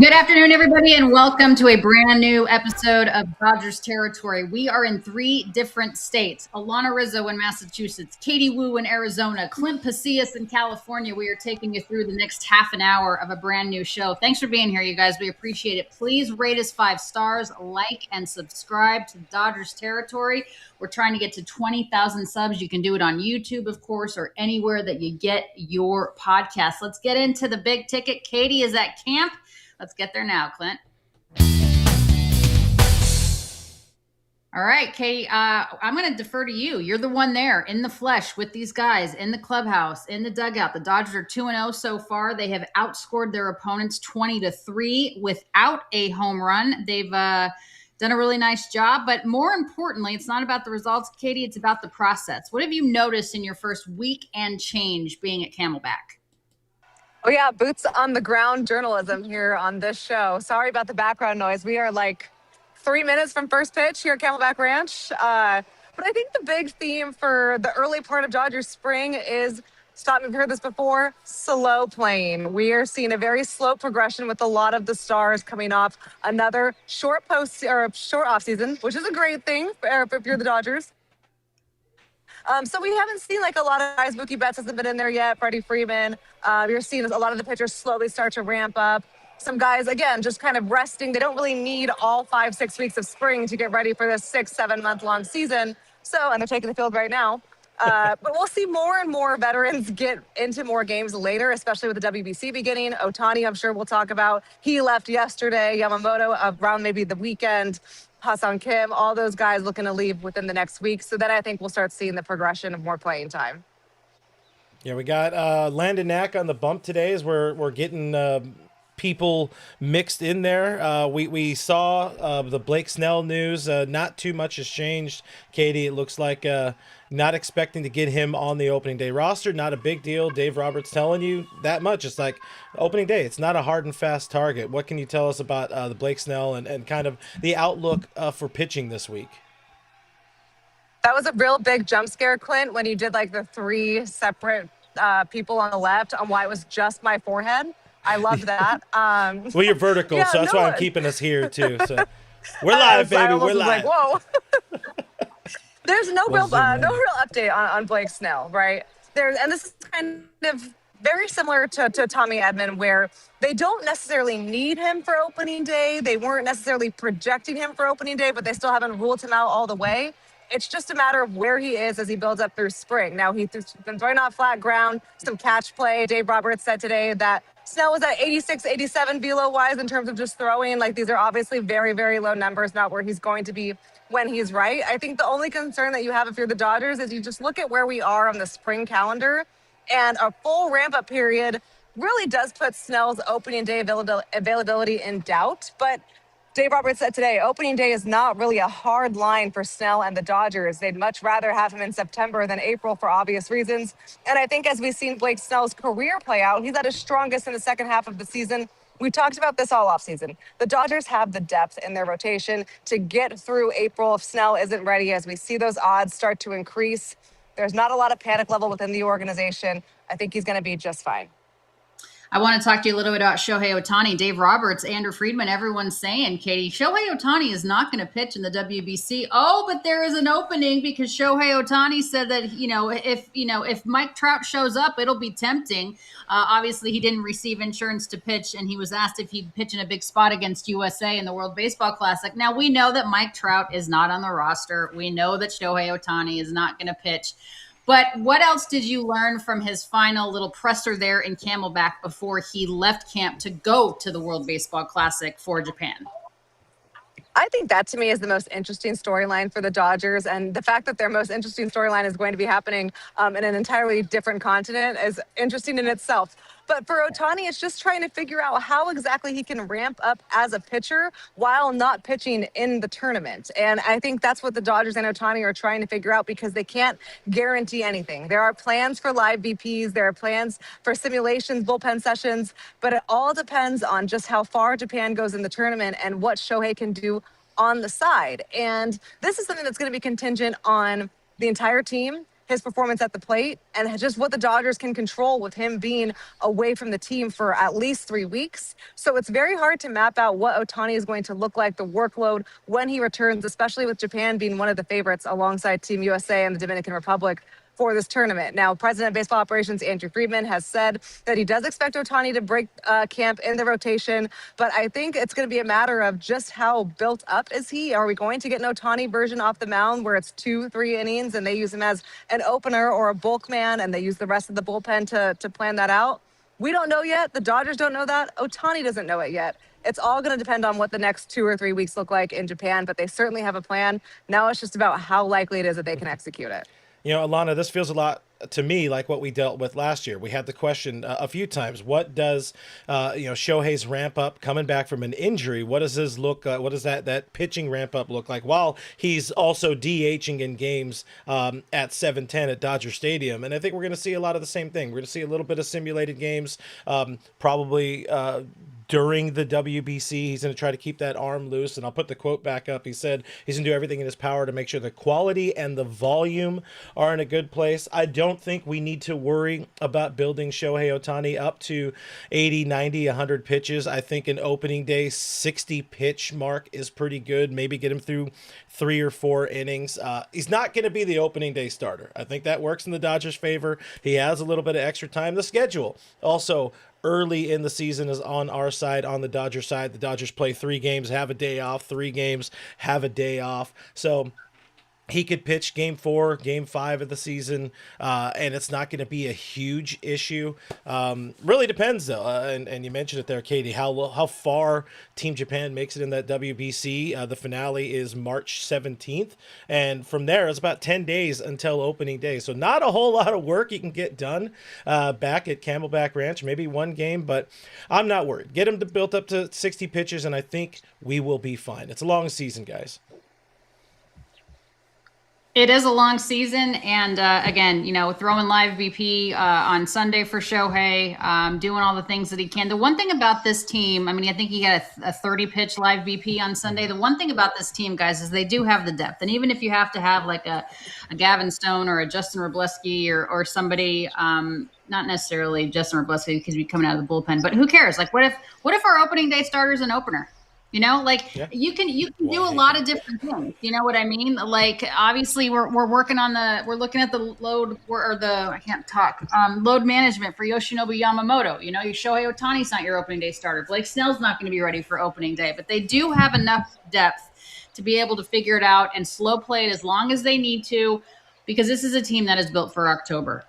Good afternoon, everybody, and welcome to a brand new episode of Dodgers Territory. We are in 3 different states: Alana Rizzo in Massachusetts, Katie Wu in Arizona, Clint Pasillas in California. We are taking you through the next half an hour of a brand new show. Thanks for being here, you guys. We appreciate it. Please rate us 5 stars, like, and subscribe to Dodgers Territory. We're trying to get to 20,000 subs. You can do it on YouTube, of course, or anywhere that you get your podcast. Let's get into the big ticket. Katie is at camp. Let's get there now, Clint. All right, Katie, I'm going to defer to you. You're the one there in the flesh with these guys in the clubhouse, in the dugout. The Dodgers are 2-0 so far. They have outscored their opponents 20-3 without a home run. They've done a really nice job, but more importantly, it's not about the results, Katie. It's about the process. What have you noticed in your first week and change being at Camelback? Oh, yeah, boots on the ground journalism here on this show. Sorry about the background noise. We are like 3 minutes from first pitch here at Camelback Ranch. But I think the big theme for the early part of Dodgers spring is, stop me if you've heard this before, slow playing. We are seeing a very slow progression with a lot of the stars coming off another short off season, which is a great thing if you're the Dodgers. So we haven't seen like a lot of guys. Mookie Betts hasn't been in there yet. Freddie Freeman. You're seeing a lot of the pitchers slowly start to ramp up. Some guys, again, just kind of resting. They don't really need all 5-6 weeks of spring to get ready for this 6-7 month long season. And they're taking the field right now. But we'll see more and more veterans get into more games later, especially with the WBC beginning. Ohtani, I'm sure we'll talk about. He left yesterday. Yamamoto around maybe the weekend. Ha-Seong Kim, all those guys looking to leave within the next week. So then I think we'll start seeing the progression of more playing time. Yeah, we got Landon Knack on the bump today as we're getting people mixed in there. We saw the Blake Snell news. Not too much has changed, Katie. It looks like not expecting to get him on the opening day roster. Not a big deal. Dave Roberts telling you that much. It's like opening day. It's not a hard and fast target. What can you tell us about the Blake Snell and kind of the outlook for pitching this week? That was a real big jump scare, Clint, when you did like the 3 separate people on the left on why it was just my forehead. I loved that. Well, you're vertical, so that's why I'm keeping us here too. So we're live, baby. We're live. Like, whoa. There's no real update on Blake Snell, right? And this is kind of very similar to Tommy Edman, where they don't necessarily need him for opening day. They weren't necessarily projecting him for opening day, but they still haven't ruled him out all the way. It's just a matter of where he is as he builds up through spring. Now, he's been throwing off flat ground, some catch play. Dave Roberts said today that Snell was at 86, 87 velo-wise in terms of just throwing. Like, these are obviously very, very low numbers, not where he's going to be when he's right. I think the only concern that you have if you're the Dodgers is you just look at where we are on the spring calendar, and a full ramp-up period really does put Snell's opening day availability in doubt. But Dave Roberts said today, opening day is not really a hard line for Snell and the Dodgers. They'd much rather have him in September than April for obvious reasons. And I think as we've seen Blake Snell's career play out, he's at his strongest in the second half of the season. We talked about this all offseason. The Dodgers have the depth in their rotation to get through April if Snell isn't ready. As we see those odds start to increase, there's not a lot of panic level within the organization. I think he's going to be just fine. I want to talk to you a little bit about Shohei Ohtani. Dave Roberts, Andrew Friedman, everyone's saying, Katie, Shohei Ohtani is not going to pitch in the WBC. Oh, but there is an opening because Shohei Ohtani said that, if Mike Trout shows up, it'll be tempting. Obviously, he didn't receive insurance to pitch, and he was asked if he'd pitch in a big spot against USA in the World Baseball Classic. Now, we know that Mike Trout is not on the roster. We know that Shohei Ohtani is not going to pitch. But what else did you learn from his final little presser there in Camelback before he left camp to go to the World Baseball Classic for Japan? I think that to me is the most interesting storyline for the Dodgers. And the fact that their most interesting storyline is going to be happening in an entirely different continent is interesting in itself. But for Ohtani, it's just trying to figure out how exactly he can ramp up as a pitcher while not pitching in the tournament. And I think that's what the Dodgers and Ohtani are trying to figure out because they can't guarantee anything. There are plans for live VPs. There are plans for simulations, bullpen sessions, but it all depends on just how far Japan goes in the tournament and what Shohei can do on the side. And this is something that's going to be contingent on the entire team his performance at the plate and just what the Dodgers can control with him being away from the team for at least 3 weeks. So it's very hard to map out what Ohtani is going to look like, the workload when he returns, especially with Japan being one of the favorites alongside Team USA and the Dominican Republic for this tournament. Now, President of Baseball Operations Andrew Friedman has said that he does expect Ohtani to break camp in the rotation, but I think it's going to be a matter of just how built up is he? Are we going to get an Ohtani version off the mound where it's 2-3 innings and they use him as an opener or a bulk man and they use the rest of the bullpen to plan that out? We don't know yet. The Dodgers don't know that. Ohtani doesn't know it yet. It's all going to depend on what the next 2 or 3 weeks look like in Japan, but they certainly have a plan. Now it's just about how likely it is that they can execute it. You know, Alana, this feels a lot to me like what we dealt with last year. We had the question a few times: what does Shohei's ramp up coming back from an injury? What does his look? What does that pitching ramp up look like while he's also DHing in games at 7:10 at Dodger Stadium? And I think we're going to see a lot of the same thing. We're going to see a little bit of simulated games, probably. During the WBC, he's going to try to keep that arm loose. And I'll put the quote back up. He said he's going to do everything in his power to make sure the quality and the volume are in a good place. I don't think we need to worry about building Shohei Ohtani up to 80, 90, 100 pitches. I think an opening day 60 pitch mark is pretty good. Maybe get him through 3 or 4 innings. He's not going to be the opening day starter. I think that works in the Dodgers' favor. He has a little bit of extra time. The schedule also early in the season is on our side, on the Dodger side. The Dodgers play 3 games, have a day off, 3 games, have a day off. So he could pitch game 4, game 5 of the season, and it's not going to be a huge issue. Really depends, though. And you mentioned it there, Katie, how far Team Japan makes it in that WBC. The finale is March 17th. And from there, it's about 10 days until opening day. So not a whole lot of work you can get done back at Camelback Ranch. Maybe 1 game, but I'm not worried. Get him built up to 60 pitches, and I think we will be fine. It's a long season, guys. It is a long season, and again, throwing live BP on Sunday for Shohei, doing all the things that he can. The one thing about this team, I think he had a 30-pitch live BP on Sunday. The one thing about this team, guys, is they do have the depth. And even if you have to have like a Gavin Stone or a Justin Wrobleski or somebody, not necessarily Justin Wrobleski because he's coming out of the bullpen, but who cares? Like, what if our opening day starter is an opener? You can do a lot of different things. You know what I mean? Like, obviously we're looking at the load load management for Yoshinobu Yamamoto. Your Shohei Ohtani's not your opening day starter. Blake Snell's not going to be ready for opening day, but they do have enough depth to be able to figure it out and slow play it as long as they need to, because this is a team that is built for October.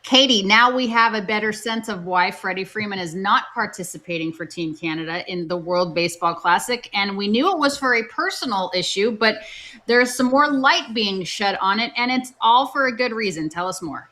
Katie, now we have a better sense of why Freddie Freeman is not participating for Team Canada in the World Baseball Classic. And we knew it was for a personal issue, but there's some more light being shed on it, and it's all for a good reason. Tell us more.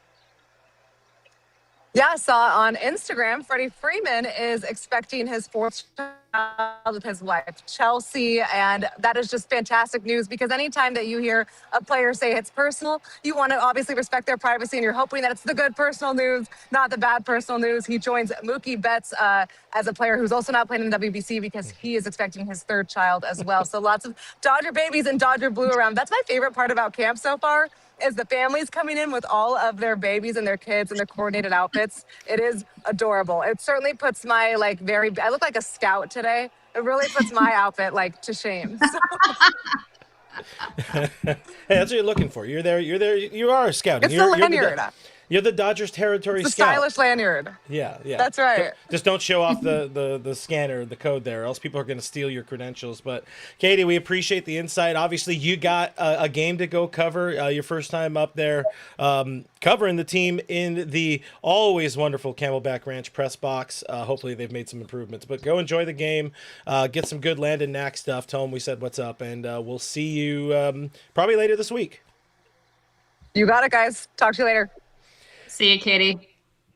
Yeah, I saw on Instagram, Freddie Freeman is expecting his 4th child with his wife, Chelsea. And that is just fantastic news, because anytime that you hear a player say it's personal, you want to obviously respect their privacy, and you're hoping that it's the good personal news, not the bad personal news. He joins Mookie Betts as a player who's also not playing in the WBC because he is expecting his 3rd child as well. So lots of Dodger babies and Dodger blue around. That's my favorite part about camp so far, is the families coming in with all of their babies and their kids and their coordinated outfits. It is adorable. It certainly puts my I look like a scout today. It really puts my outfit to shame. Hey, that's what you're looking for. You're there. You are a scout. It's the lanyard. You're the Dodgers territory the scout. Stylish lanyard. Yeah. That's right. Just don't show off the scanner, the code there, or else people are going to steal your credentials. But Katie, we appreciate the insight. Obviously, you got a game to go cover. Your first time up there covering the team in the always wonderful Camelback Ranch press box. Hopefully, they've made some improvements. But go enjoy the game. Get some good Landon Knack stuff. Tell them we said what's up, and we'll see you probably later this week. You got it, guys. Talk to you later. See you, Katie.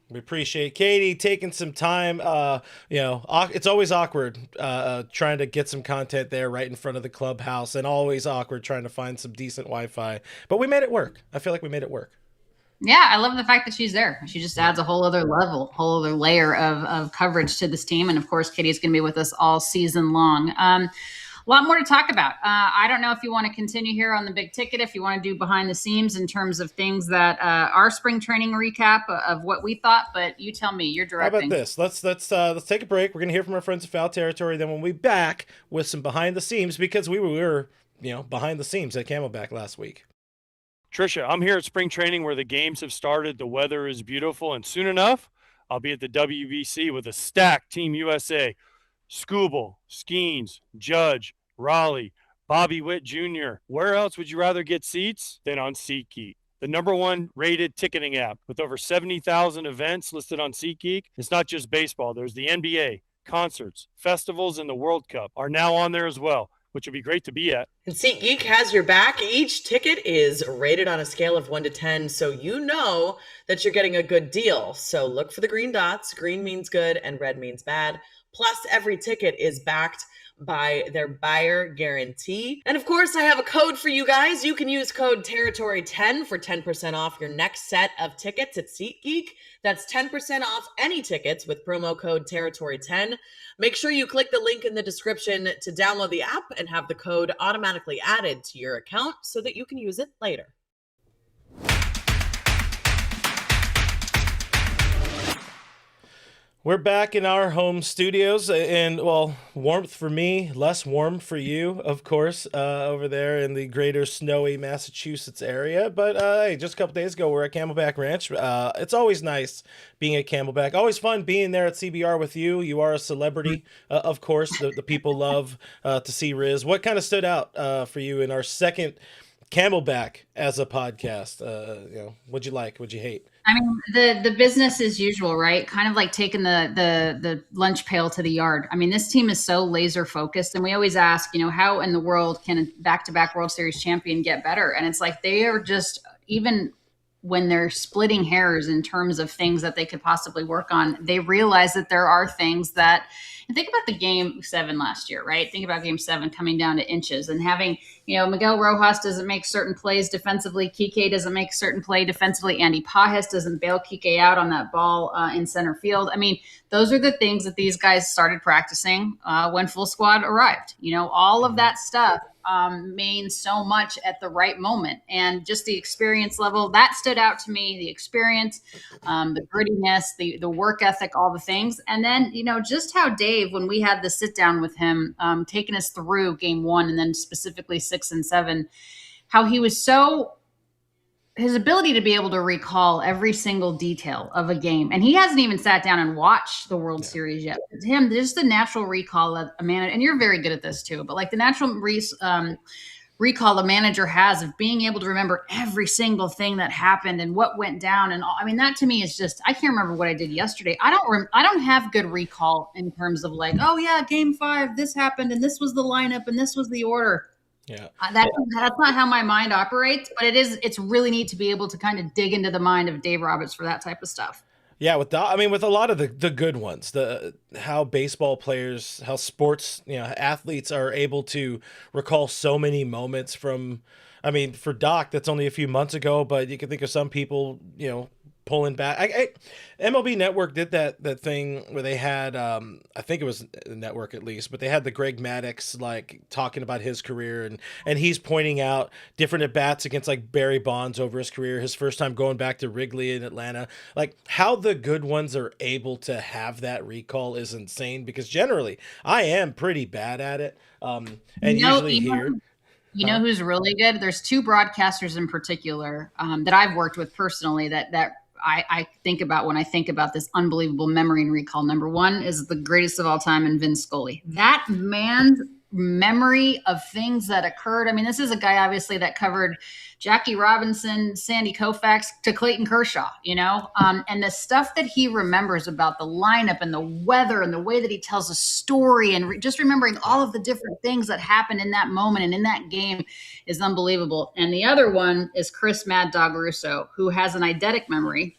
We appreciate Katie taking some time. It's always awkward trying to get some content there right in front of the clubhouse, and always awkward trying to find some decent Wi-Fi. But we made it work. I feel like we made it work. Yeah, I love the fact that she's there. She just adds a whole other layer of coverage to this team. And of course, Katie is going to be with us all season long. A lot more to talk about. I don't know if you want to continue here on the big ticket, if you want to do behind the scenes in terms of things that are spring training recap of what we thought, but you tell me. You're directing. How about this? Let's take a break. We're gonna hear from our friends at Foul Territory. Then when we back with some behind the scenes, because we were behind the scenes at Camelback last week. Trisha, I'm here at spring training where the games have started. The weather is beautiful, and soon enough, I'll be at the WBC with a stacked Team USA. Scooble, Skeens, Judge, Raleigh, Bobby Witt Jr. Where else would you rather get seats than on SeatGeek? The #1 rated ticketing app with over 70,000 events listed on SeatGeek. It's not just baseball. There's the NBA, concerts, festivals, and the World Cup are now on there as well, which would be great to be at. And SeatGeek has your back. Each ticket is rated on a scale of 1 to 10, so you know that you're getting a good deal. So look for the green dots. Green means good and red means bad. Plus, every ticket is backed by their buyer guarantee. And of course, I have a code for you guys. You can use code Territory10 for 10% off your next set of tickets at SeatGeek. That's 10% off any tickets with promo code Territory10. Make sure you click the link in the description to download the app and have the code automatically added to your account so that you can use it later. We're back in our home studios, and well, warmth for me, less warm for you, of course, over there in the greater snowy Massachusetts area. But hey, just a couple days ago, we're at Camelback Ranch. It's always nice being at Camelback. Always fun being there at CBR with you. You are a celebrity, of course. The people love to see Riz. What kind of stood out for you in our second Camelback as a podcast? What'd you like? What'd you hate? I mean, the business as usual, right? Kind of like taking the lunch pail to the yard. I mean, this team is so laser focused, and we always ask, how in the world can a back-to-back World Series champion get better? And it's like they are just, even when they're splitting hairs in terms of things that they could possibly work on, they realize that there are things that, and think about the game 7 last year, right? Think about game 7 coming down to inches and having, Miguel Rojas doesn't make certain plays defensively. Kike doesn't make certain play defensively. Andy Pajes doesn't bail Kike out on that ball in center field. I mean, those are the things that these guys started practicing when full squad arrived. All of that stuff means so much at the right moment. And just the experience level, that stood out to me, the experience, the grittiness, the work ethic, all the things. And then, just how Dave, when we had the sit down with him, taking us through game 1 and then specifically 6 and 7, how he was his ability to be able to recall every single detail of a game. And he hasn't even sat down and watched the World Series yet. But him, just the natural recall of a man, and you're very good at this too, but like the natural recall a manager has of being able to remember every single thing that happened and what went down. And all, I mean, that to me is just, I can't remember what I did yesterday. I don't have good recall in terms of like, oh yeah, game 5, this happened and this was the lineup and this was the order. Yeah, that's not how my mind operates, but it's really neat to be able to kind of dig into the mind of Dave Roberts for that type of stuff. Yeah, with a lot of the good ones, how baseball players, how sports, athletes are able to recall so many moments from, for Doc, that's only a few months ago, but you can think of some people, pulling back. MLB Network did that thing where they had, I think it was the network at least, but they had the Greg Maddux like talking about his career and he's pointing out different at bats against like Barry Bonds over his career, his first time going back to Wrigley in Atlanta. Like how the good ones are able to have that recall is insane because generally I am pretty bad at it. Usually here. You know who's really good? There's 2 broadcasters in particular that I've worked with personally that I think about when I think about this unbelievable memory and recall. Number 1 is the greatest of all time in Vin Scully. That man's memory of things that occurred. I mean, this is a guy obviously that covered Jackie Robinson, Sandy Koufax to Clayton Kershaw, and the stuff that he remembers about the lineup and the weather and the way that he tells a story and just remembering all of the different things that happened in that moment and in that game is unbelievable. And the other one is Chris Mad Dog Russo, who has an eidetic memory.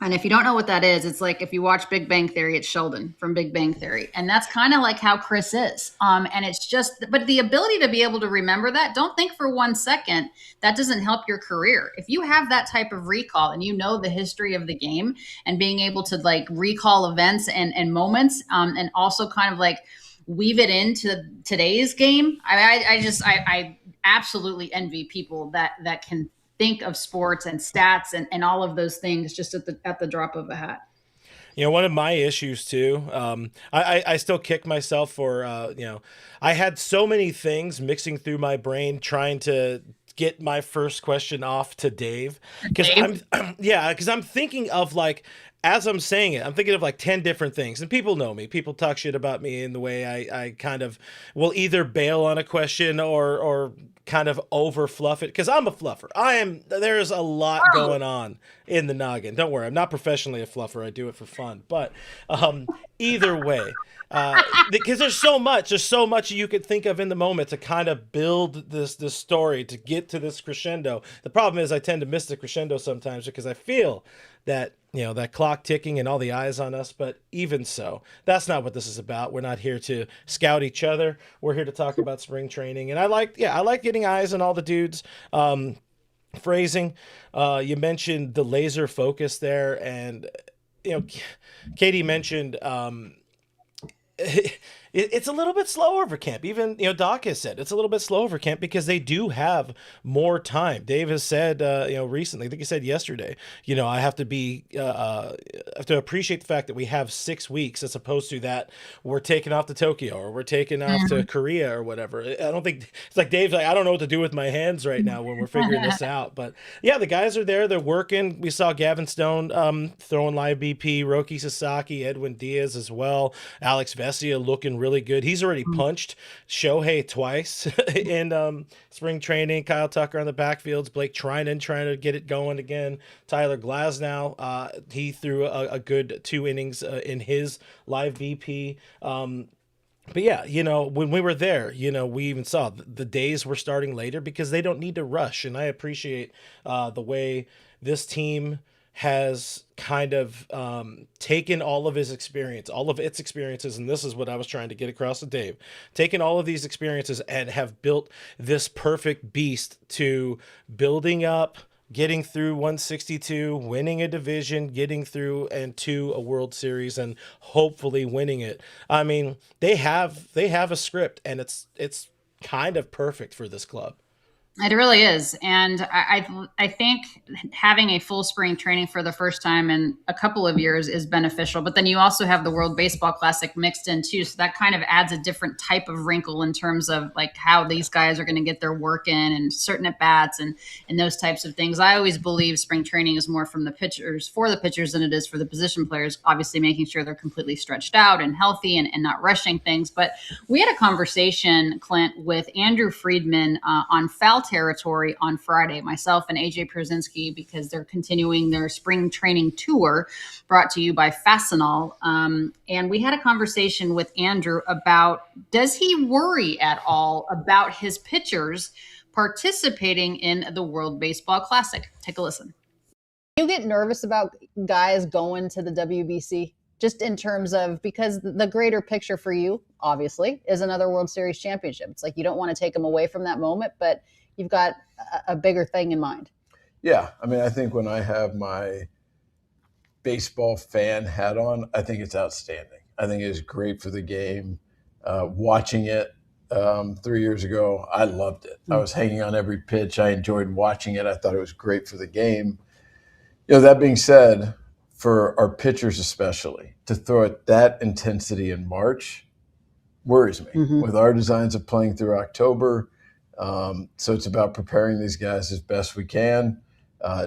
And if you don't know what that is, it's like if you watch Big Bang Theory, it's Sheldon from Big Bang Theory. And that's kind of like how Chris is. And it's just, but the ability to be able to remember that, don't think for 1 second, that doesn't help your career. If you have that type of recall and you know the history of the game and being able to like recall events and moments and also kind of like weave it into today's game. I absolutely envy people that can think of sports and stats and all of those things just at the drop of a hat. You know, one of my issues too, I still kick myself for, I had so many things mixing through my brain trying to get my first question off to Dave. Because I'm thinking of like, as I'm saying it, I'm thinking of like 10 different things. And people know me. People talk shit about me in the way I kind of will either bail on a question or kind of over fluff it. Because I'm a fluffer. There's a lot going on in the noggin. Don't worry. I'm not professionally a fluffer. I do it for fun. But either way, because there's so much you could think of in the moment to kind of build this story to get to this crescendo. The problem is I tend to miss the crescendo sometimes because I feel that, that clock ticking and all the eyes on us. But even so, that's not what this is about. We're not here to scout each other. We're here to talk about spring training. And I like getting eyes on all the dudes. Phrasing, you mentioned the laser focus there, and Katie mentioned it's a little bit slower for camp. Even Doc has said it's a little bit slower for camp because they do have more time. Dave has said recently, I think he said yesterday, I have to appreciate the fact that we have 6 weeks as opposed to that we're taking off to Tokyo or we're taking off to Korea or whatever. I don't think it's like Dave's like, I don't know what to do with my hands right now when we're figuring this out. But yeah, the guys are there. They're working. We saw Gavin Stone throwing live BP, Roki Sasaki, Edwin Diaz as well. Alex Vesia looking really good. He's already punched Shohei twice in spring training. Kyle Tucker on the backfields. Blake Trinan trying to get it going again. Tyler Glasnow, he threw a good 2 innings in his live BP. But yeah, when we were there, we even saw the days were starting later because they don't need to rush. And I appreciate the way this team has kind of taken all of its experiences, and this is what I was trying to get across to Dave, taken all of these experiences and have built this perfect beast to building up, getting through 162, winning a division, getting through and to a World Series, and hopefully winning it. I mean, they have a script, and it's kind of perfect for this club. It really is. And I think having a full spring training for the first time in a couple of years is beneficial. But then you also have the World Baseball Classic mixed in too. So that kind of adds a different type of wrinkle in terms of like how these guys are going to get their work in and certain at bats and those types of things. I always believe spring training is more for the pitchers than it is for the position players, obviously making sure they're completely stretched out and healthy and not rushing things. But we had a conversation, Clint, with Andrew Friedman on foul territory on Friday, myself and AJ Przinsky, because they're continuing their spring training tour brought to you by Fastenal. And we had a conversation with Andrew about, does he worry at all about his pitchers participating in the World Baseball Classic? Take a listen. You get nervous about guys going to the WBC just in terms of, because the greater picture for you, obviously, is another World Series championship. It's like you don't want to take them away from that moment, but you've got a bigger thing in mind. Yeah. I mean, I think when I have my baseball fan hat on, I think it's outstanding. I think it's great for the game. Watching it 3 years ago, I loved it. I was hanging on every pitch. I enjoyed watching it. I thought it was great for the game. That being said, for our pitchers especially, to throw at that intensity in March worries me. With our designs of playing through October, so it's about preparing these guys as best we can,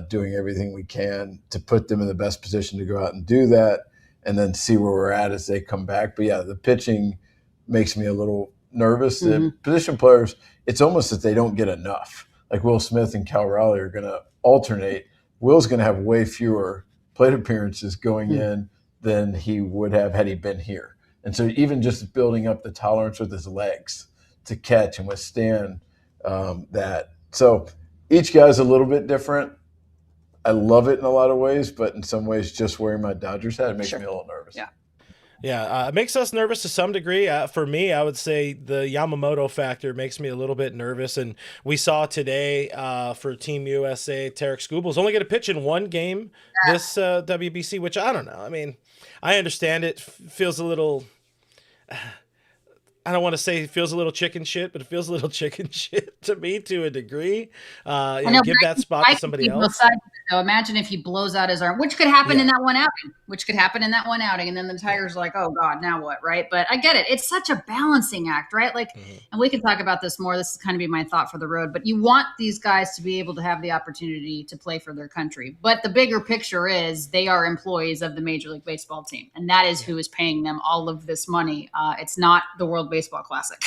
doing everything we can to put them in the best position to go out and do that, and then see where we're at as they come back. But yeah, the pitching makes me a little nervous. The position players, it's almost that they don't get enough. Like Will Smith and Cal Raleigh are going to alternate. Will's going to have way fewer plate appearances going in than he would have had he been here. And so even just building up the tolerance with his legs to catch and withstand that. So each guy's a little bit different. I love it in a lot of ways, but in some ways just wearing my Dodgers hat, it makes me a little nervous. Yeah, it makes us nervous to some degree. For me, I would say the Yamamoto factor makes me a little bit nervous. And we saw today for Team USA, Tarek Skubal only going to pitch in one game this WBC, which I don't know. I mean, I understand it feels a little I don't want to say it feels a little chicken shit, but it feels a little chicken shit to me to a degree. Give that spot to somebody else. So imagine if he blows out his arm, which could happen in that one outing. And then the Tigers are like, oh God, now what? Right. But I get it. It's such a balancing act, right? Like, and we can talk about this more. This is kind of be my thought for the road, but you want these guys to be able to have the opportunity to play for their country. But the bigger picture is they are employees of the Major League Baseball team. And that is who is paying them all of this money. It's not the World Baseball Classic.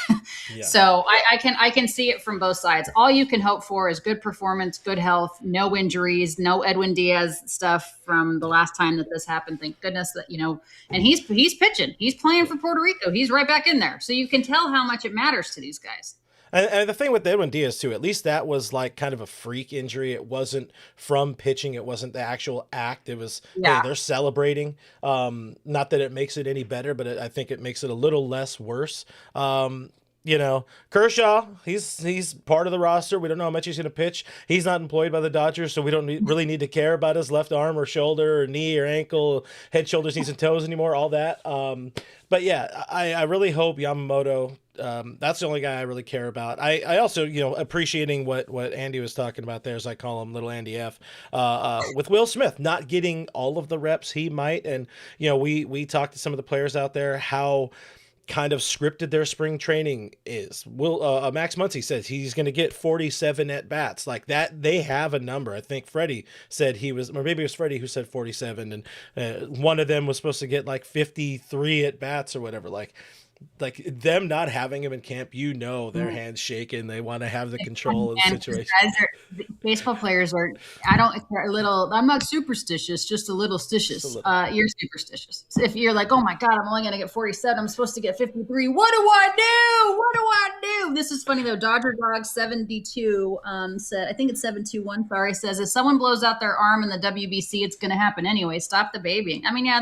So I can see it from both sides. All you can hope for is good performance, good health, no injuries, no Edwin Diaz stuff from the last time that this happened. Thank goodness that, and he's pitching, he's playing for Puerto Rico. He's right back in there. So you can tell how much it matters to these guys. And the thing with Edwin Diaz too, at least that was like kind of a freak injury. It wasn't from pitching. It wasn't the actual act. It was, hey, they're celebrating. Not that it makes it any better, but I think it makes it a little less worse. Kershaw, he's part of the roster. We don't know how much he's going to pitch. He's not employed by the Dodgers, so we don't really need to care about his left arm or shoulder or knee or ankle, head, shoulders, knees, and toes anymore, all that. But yeah, I really hope Yamamoto, that's the only guy I really care about. I also, appreciating what Andy was talking about there, as I call him, little Andy F, with Will Smith not getting all of the reps he might. And, we talked to some of the players out there, how kind of scripted their spring training is. Max Muncy says he's going to get 47 at bats like that. They have a number. I think Freddie said he was, or maybe it was Freddie who said 47, and one of them was supposed to get like 53 at bats or whatever. Like them not having him in camp, their hands shaking. They want to have the control of the situation. Baseball players are, I'm not superstitious, just a little stitious. You're superstitious. So if you're like, oh my God, I'm only going to get 47. I'm supposed to get 53. What do I do? This is funny though. Dodger Dog 72 said, I think it's 721. Sorry, says if someone blows out their arm in the WBC, it's going to happen anyway. Stop the babying. I mean, I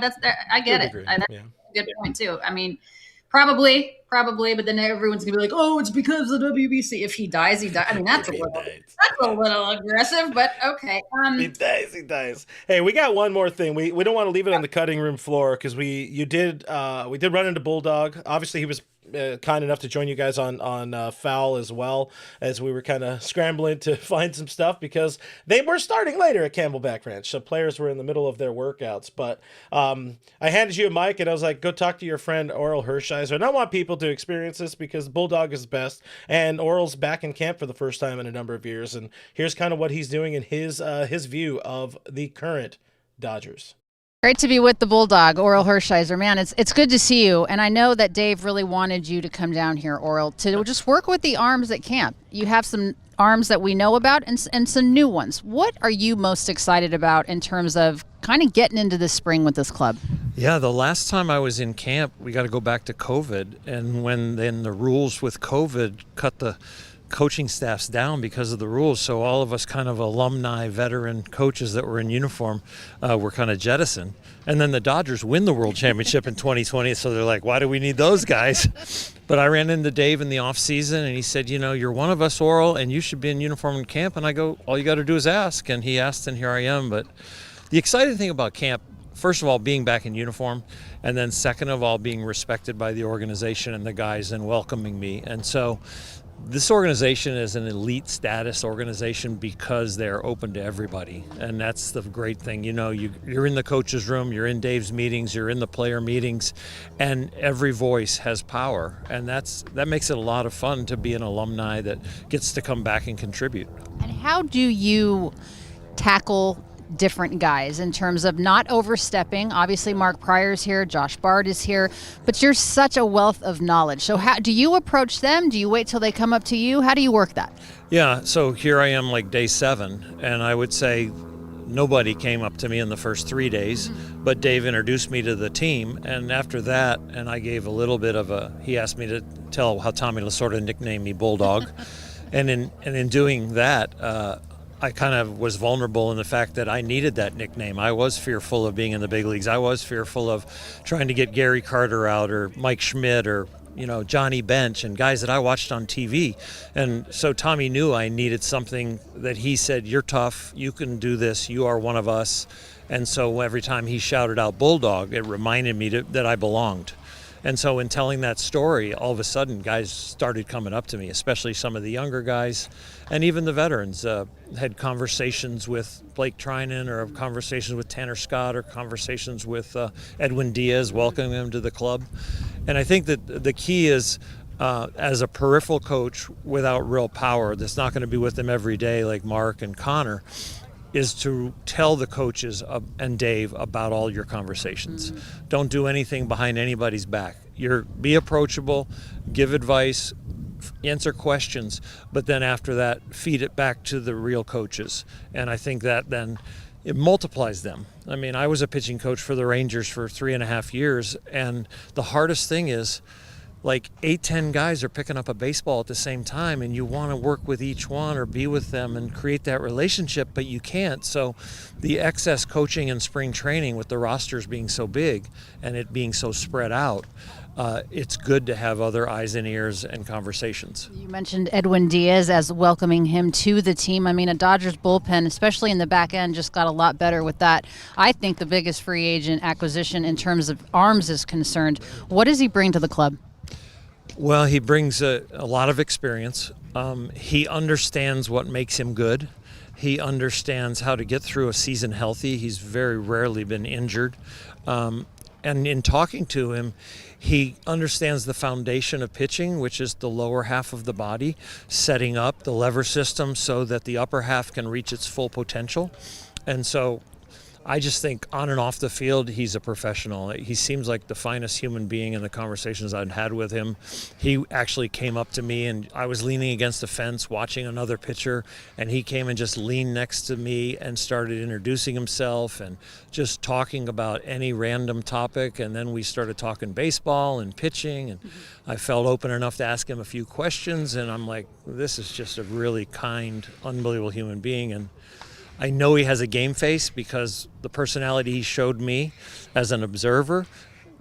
get it. That's a good point too. I mean, Probably, but then everyone's gonna be like, "Oh, it's because of the WBC." If he dies, he dies. I mean, that's a little aggressive, but okay. He dies. Hey, we got one more thing. We don't want to leave it on the cutting room floor because we did run into Bulldog. Obviously, he was kind enough to join you guys on Foul as well, as we were kind of scrambling to find some stuff because they were starting later at Camelback Ranch, so players were in the middle of their workouts. But I handed you a mic and I was like, go talk to your friend Orel Hershiser. And I want people to experience this because Bulldog is best, and Orel's back in camp for the first time in a number of years, and here's kind of what he's doing in his view of the current Dodgers. Great to be with the Bulldog, Orel Hershiser. Man, it's good to see you. And I know that Dave really wanted you to come down here, Orel, to just work with the arms at camp. You have some arms that we know about and some new ones. What are you most excited about in terms of kind of getting into the spring with this club? Yeah, the last time I was in camp, we got to go back to COVID. And when then the rules with COVID cut the coaching staffs down because of the rules, so all of us kind of alumni veteran coaches that were in uniform were kind of jettisoned. And then the Dodgers win the World Championship in 2020, so they're like, why do we need those guys? But I ran into Dave in the off season and he said, you're one of us, Orel, and you should be in uniform in camp. And I go, all you got to do is ask. And he asked, and here I am. But the exciting thing about camp, first of all, being back in uniform, and then second of all, being respected by the organization and the guys and welcoming me. And so this organization is an elite status organization because they're open to everybody. And that's the great thing. You're in the coach's room, you're in Dave's meetings, you're in the player meetings, and every voice has power. And that makes it a lot of fun to be an alumni that gets to come back and contribute. And how do you tackle different guys in terms of not overstepping? Obviously, Mark Pryor's here, Josh Bard is here, but you're such a wealth of knowledge. So how do you approach them? Do you wait till they come up to you? How do you work that? Yeah, so here I am like day 7, and I would say nobody came up to me in the first 3 days, but Dave introduced me to the team, and after that, and I gave a little bit of he asked me to tell how Tommy Lasorda nicknamed me Bulldog, and in doing that, I kind of was vulnerable in the fact that I needed that nickname. I was fearful of being in the big leagues. I was fearful of trying to get Gary Carter out or Mike Schmidt or, Johnny Bench and guys that I watched on TV. And so Tommy knew I needed something that he said, you're tough, you can do this, you are one of us. And so every time he shouted out Bulldog, it reminded me that I belonged. And so in telling that story, all of a sudden guys started coming up to me, especially some of the younger guys, and even the veterans had conversations with Blake Trinan, or conversations with Tanner Scott, or conversations with Edwin Diaz, welcoming him to the club. And I think that the key is, as a peripheral coach without real power, that's not going to be with them every day like Mark and Connor, is to tell the coaches and Dave about all your conversations. Don't do anything behind anybody's back. Be approachable, give advice, answer questions, but then after that, feed it back to the real coaches. And I think that then it multiplies them. I mean, I was a pitching coach for the Rangers for 3.5 years, and the hardest thing is, like 8-10 guys are picking up a baseball at the same time, and you want to work with each one or be with them and create that relationship, but you can't. So the excess coaching and spring training, with the rosters being so big and it being so spread out, it's good to have other eyes and ears and conversations. You mentioned Edwin Diaz as welcoming him to the team. I mean, a Dodgers bullpen, especially in the back end, just got a lot better with that. I think the biggest free agent acquisition in terms of arms is concerned. What does he bring to the club? Well, he brings a lot of experience. He understands what makes him good. He understands how to get through a season healthy. He's very rarely been injured. And in talking to him, he understands the foundation of pitching, which is the lower half of the body, setting up the lever system so that the upper half can reach its full potential. And so I just think on and off the field, he's a professional. He seems like the finest human being in the conversations I've had with him. He actually came up to me, and I was leaning against the fence watching another pitcher, and he came and just leaned next to me and started introducing himself and just talking about any random topic. And then we started talking baseball and pitching, and I felt open enough to ask him a few questions, and I'm like, this is just a really kind, unbelievable human being. And I know he has a game face, because the personality he showed me as an observer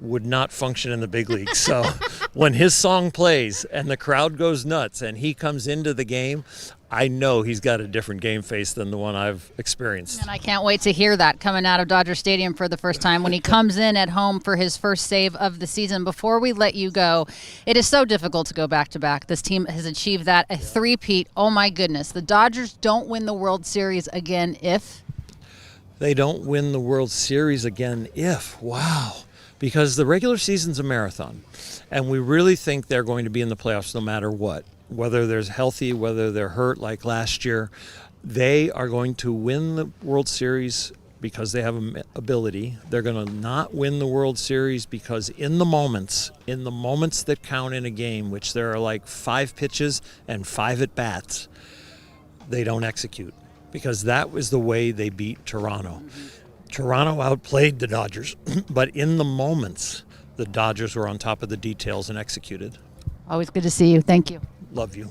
would not function in the big leagues. So when his song plays and the crowd goes nuts and he comes into the game, I know he's got a different game face than the one I've experienced. And I can't wait to hear that coming out of Dodger Stadium for the first time when he comes in at home for his first save of the season. Before we let you go, it is so difficult to go back-to-back. This team has achieved that, a three-peat. Oh, my goodness. The Dodgers don't win the World Series again if? They don't win the World Series again if. Wow. Because the regular season's a marathon, and we really think they're going to be in the playoffs no matter what. Whether they're healthy, whether they're hurt like last year, they are going to win the World Series because they have ability. They're going to not win the World Series because in the moments that count in a game, which there are like 5 pitches and 5 at-bats, they don't execute, because that was the way they beat Toronto. Toronto outplayed the Dodgers, but in the moments, the Dodgers were on top of the details and executed. Always good to see you. Thank you. Love you.